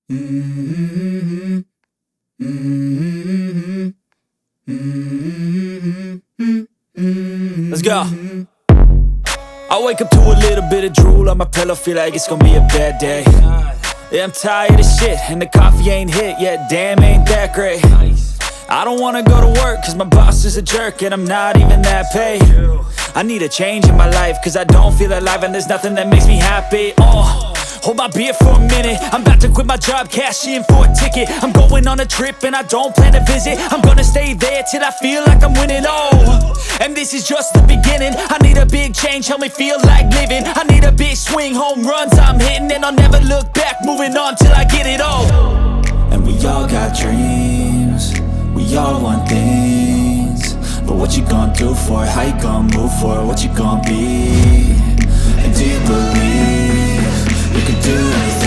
Mm-hmm. Mm-hmm. Mm-hmm. Let's go. I wake up to a little bit of drool on my pillow, feel like it's gonna be a bad day. Yeah, I'm tired of shit, and the coffee ain't hit yet, damn, ain't that great. I don't wanna go to work, cause my boss is a jerk, and I'm not even that paid. I need a change in my life, cause I don't feel alive, and there's nothing that makes me happy. Hold my beer for a minute, I'm about to quit my job, cash in for a ticket. I'm going on a trip and I don't plan to visit. I'm gonna stay there till I feel like I'm winning, and this is just the beginning. I need a big change, help me feel like living. I need a big swing, home runs I'm hitting, and I'll never look back, moving on till I get it all. And we all got dreams, we all want things, but what you gonna do for it? How you gonna move for it? What you gonna be? And do you believe you can do anything?